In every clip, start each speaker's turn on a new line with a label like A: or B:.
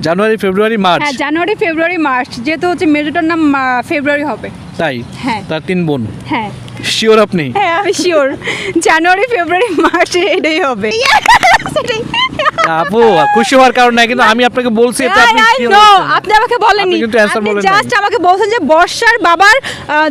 A: জানুয়ারি, ফেব্রুয়ারি, March.
B: হ্যাঁ, জানুয়ারি, ফেব্রুয়ারি, March, যেহেতু হচ্ছে মেজোটার নাম ফেব্রুয়ারি হবে।
A: তাই?
B: হ্যাঁ।
A: তার 3 বোন।
B: হ্যাঁ
A: শিওর আপনি?
B: হ্যাঁ, আমি শিওর জানুয়ারি, ফেব্রুয়ারি, মার্চ এটাই হবে। সেটাই।
A: আপু খুশি হওয়ার কারণ নাই, কিন্তু আমি আপনাকে বলছি এটা আপনি
B: I
A: sure
B: know,
A: হচ্ছেন।
B: আপনি আমাকে বলেননি,
A: আপনি কিন্তু answer বলেন নাই।
B: জাস্ট আমাকে বলছেন যে বর্ষার বাবার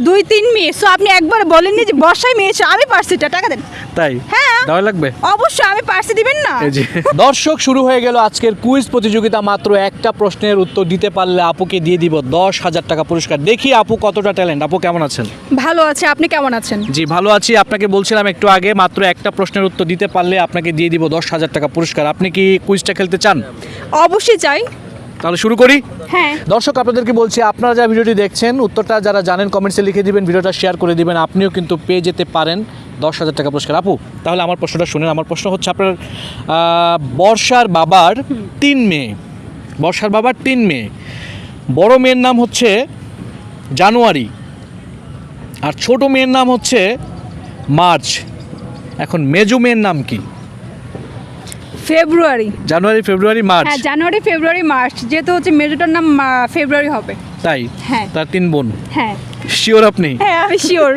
B: 2-3 মেয়ে, সো আপনি একবার বলেননি যে বর্ষায় মেয়ে ছিল। আমি পারছি, টাকা দেন।
A: তাই?
B: হ্যাঁ।
A: দেওয়া লাগবে?
B: অবশ্যই আমি পারছি, দিবেন না?
A: এই যে দর্শক, শুরু হয়ে গেল আজকের কুইজ প্রতিযোগিতা। মাত্র একটা প্রশ্নের উত্তর দিতে পারলে আপুকে দিয়ে দিব 10,000 টাকা পুরস্কার। দেখি আপু কতটা ট্যালেন্ট। আপু কেমন আছেন?
B: ভালো আছে, আপনি কেমন আছেন?
A: জি ভালো আছি। আপনাকে বলছিলাম একটু আগে, মাত্র একটা প্রশ্নের উত্তর দিতে পারলে আপনাকে দিয়ে দিব 10,000 টাকা পুরস্কার। আপনি কি কুইজটা খেলতে চান?
B: অবশ্যই চাই।
A: তাহলে শুরু করি।
B: হ্যাঁ।
A: দর্শক আপনাদেরকে বলছি, আপনারা যারা ভিডিওটি দেখছেন, উত্তরটা যারা জানেন কমেন্টসে লিখে দিবেন, ভিডিওটা শেয়ার করে দিবেন, আপনিও কিন্তু পেয়ে যেতে পারেন 10,000 টাকা পুরস্কার। আপু তাহলে আমার প্রশ্নটা শুনেন। আমার প্রশ্ন হচ্ছে, আপনার বর্ষার বাবার 3 মেয়ে। বর্ষার বাবার 3 মেয়ে। বড় মেয়ের নাম হচ্ছে জানুয়ারি, আর ছোট মেয়ের নাম হচ্ছে মার্চ। এখন মেজো মেয়ের নাম কি?
B: ফেব্রুয়ারি।
A: জানুয়ারি, ফেব্রুয়ারি, মার্চ।
B: হ্যাঁ, জানুয়ারি, ফেব্রুয়ারি, মার্চ, যেহেতু হচ্ছে মেজোটার নাম ফেব্রুয়ারি হবে।
A: তাই?
B: হ্যাঁ।
A: তার 3 বোন।
B: হ্যাঁ।
A: শিওর আপনি?
B: হ্যাঁ, আমি শিওর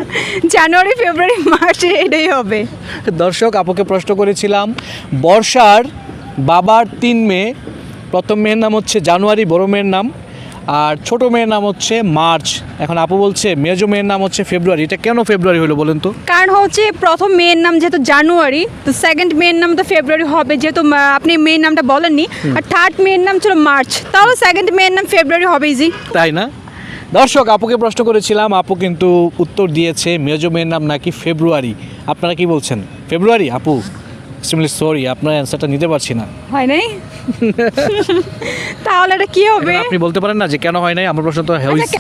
B: জানুয়ারি, ফেব্রুয়ারি, মার্চ এটাই হবে।
A: দর্শক আপুকে প্রশ্ন করেছিলাম, বর্ষার বাবার 3 মেয়ে। প্রথম মেয়ের নাম হচ্ছে জানুয়ারি, বড় মেয়ের নাম, আর ছোট মেয়ের নাম হচ্ছে মার্চ। এখন আপু বলছে মেজো মেয়ের নাম হচ্ছে ফেব্রুয়ারি। এটা কেন ফেব্রুয়ারি হলো বলেন তো?
B: কারণ হচ্ছে প্রথম মেয়ের নাম যেহেতু জানুয়ারি, তো সেকেন্ড মেয়ের নাম তো ফেব্রুয়ারি হবে, যেহেতু আপনি মেয়ের নামটা বলেননি। আর থার্ড মেয়ের নাম ছিল মার্চ, তাহলে সেকেন্ড মেয়ের নাম ফেব্রুয়ারি হবে। ইজি,
A: তাই না? দর্শক আপুকে প্রশ্ন করেছিলাম, আপু কিন্তু উত্তর দিয়েছে মেজো মেয়ের নাম নাকি ফেব্রুয়ারি। আপনারা কি বলছেন? ফেব্রুয়ারি? আপু এক্সট্রিমলি সরি, আপনার অ্যান্সারটা নিতে পারছি না।
B: হয় নাই? তাহলে এটা কি হবে?
A: এখন আপনি বলতে পারেন না যে কেন হয় নাই? আমার প্রশ্ন তো হয়েছে।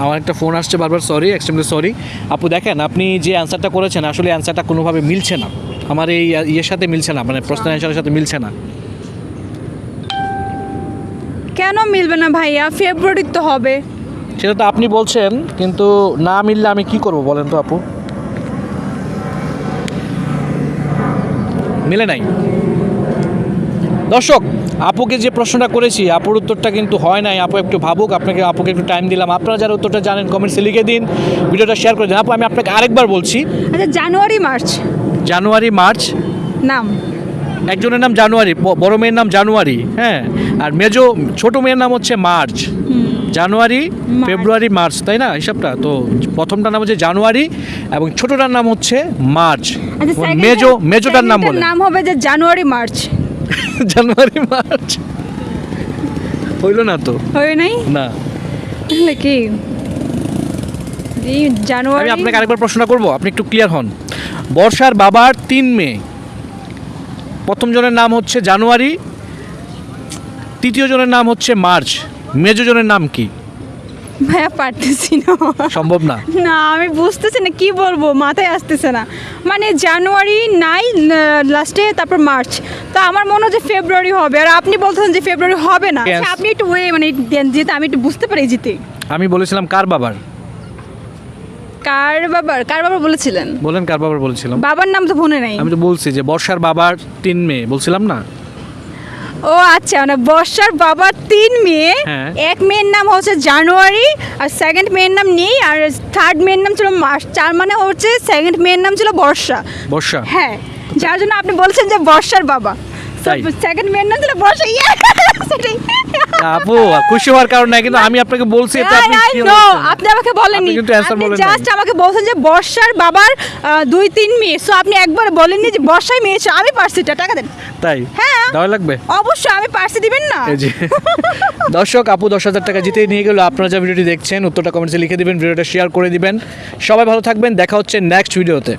A: আমার একটা ফোন আসছে বারবার, সরি, এক্সট্রিমলি সরি। আপু দেখেন, আপনি যে অ্যান্সারটা করেছেন, আসলে অ্যান্সারটা কোনোভাবে মিলছে না, আমার এই ইয়ের সাথে মিলছে না, মানে প্রশ্নের অ্যান্সারের সাথে মিলছে না।
B: কেন মিলবে না ভাইয়া? ফেব্রুয়ারি তো হবে।
A: সেটা তো আপনি বলছেন, কিন্তু না মিললে আমি কি করব বলেন তো আপু? মিলে নাই। দর্শক আপুকে যে প্রশ্নটা করেছি, আপুর উত্তরটা কিন্তু হয় নাই। আপু একটু ভাবুক, আপুকে একটু টাইম দিলাম। আপনারা যারা উত্তরটা জানেন কমেন্টসে লিখে দিন, ভিডিওটা শেয়ার করে দিন। আপু আমি আপনাকে আরেকবার বলছি,
B: আচ্ছা, জানুয়ারি, মার্চ
A: জানুয়ারি, মার্চ।
B: নাম।
A: একজনের নাম জানুয়ারি, বড় মেয়ের নাম জানুয়ারি, হ্যাঁ, আর ছোট মেয়ের নাম হচ্ছে মার্চ। জানুয়ারি, ফেব্রুয়ারি, মার্চ, তাই না হিসাবটা? তো প্রথমটার নাম হচ্ছে জানুয়ারি এবং ছোটটার নাম হচ্ছে মার্চ।
B: আচ্ছা,
A: মেজোটার নাম বলে।
B: নাম হবে যে জানুয়ারি, মার্চ।
A: জানুয়ারি, মার্চ হইল না তো?
B: হয় নাই?
A: না।
B: তাহলে কি? এই জানুয়ারি।
A: আমি আপনাকে আরেকবার প্রশ্নটা করব, আপনি একটু ক্লিয়ার হন। বর্ষার বাবার 3 মেয়ে। প্রথম জনের নাম হচ্ছে জানুয়ারি, তৃতীয় জনের নাম হচ্ছে মার্চ, মেজো জনের নাম কি?
B: ভাইয়া পারতেছি না।
A: সম্ভব না?
B: না, আমি বুঝতেছি না কি বলবো, মাথায় আসতেছে না। মানে জানুয়ারি নাই লাস্টে, তারপর মার্চ, তো আমার মনে হচ্ছে ফেব্রুয়ারি হবে। আর আপনি বলতেছেন যে ফেব্রুয়ারি হবে না।
A: Yes.
B: আচ্ছা, আপনি একটু মানে দেন, যেতে আমি একটু বুঝতে পারি যেতে।
A: আমি বলেছিলাম কার বাবার?
B: কার বাবার বলেছিলেন?
A: বলেন কার বাবার বলেছিলাম?
B: বাবার নাম তো মনে নাই।
A: আমি তো বলছি যে বর্ষার বাবার 3 মেয়ে, বলছিলাম না?
B: ও আচ্ছা, মানে বর্ষার বাবার 3 মেয়ে।
A: হ্যাঁ।
B: এক মেয়ের নাম হচ্ছে জানুয়ারি, আর সেকেন্ড মেয়ের নাম নেই, আর থার্ড মেয়ের নাম ছিল মার্চ। চার মানে হচ্ছে সেকেন্ড মেয়ের নাম ছিল বর্ষা।
A: বর্ষা?
B: হ্যাঁ, যার জন্য আপনি বলছেন যে বর্ষার বাবা।
A: তাই?
B: সেকেন্ড মেয়ের নাম ছিল বর্ষা। সেটাই।
A: আপু খুশি হওয়ার কারণ নাই, কিন্তু আমি আপনাকে বলছি এটা আপনি
B: I
A: sure
B: know,
A: হচ্ছেন।
B: আপনি আমাকে বলেননি,
A: আপনি কিন্তু answer বলেন নাই।
B: জাস্ট আমাকে বলছেন যে বর্ষার বাবার 2-3 মেয়ে, সো আপনি একবার বলেননি যে বর্ষায় মেয়ে ছিল। আমি পারছি, টাকা দেন।
A: তাই?
B: হ্যাঁ।
A: দেওয়া লাগবে?
B: অবশ্যই আমি পারছি, দিবেন না?
A: এই যে দর্শক, আপু 10,000 টাকা জিতে নিয়ে গেল। আপনারা যা ভিডিওটি দেখছেন, উত্তরটা কমেন্টসে লিখে দিবেন, ভিডিওটা শেয়ার করে দিবেন। সবাই ভালো থাকবেন, দেখা হচ্ছে নেক্সট ভিডিওতে।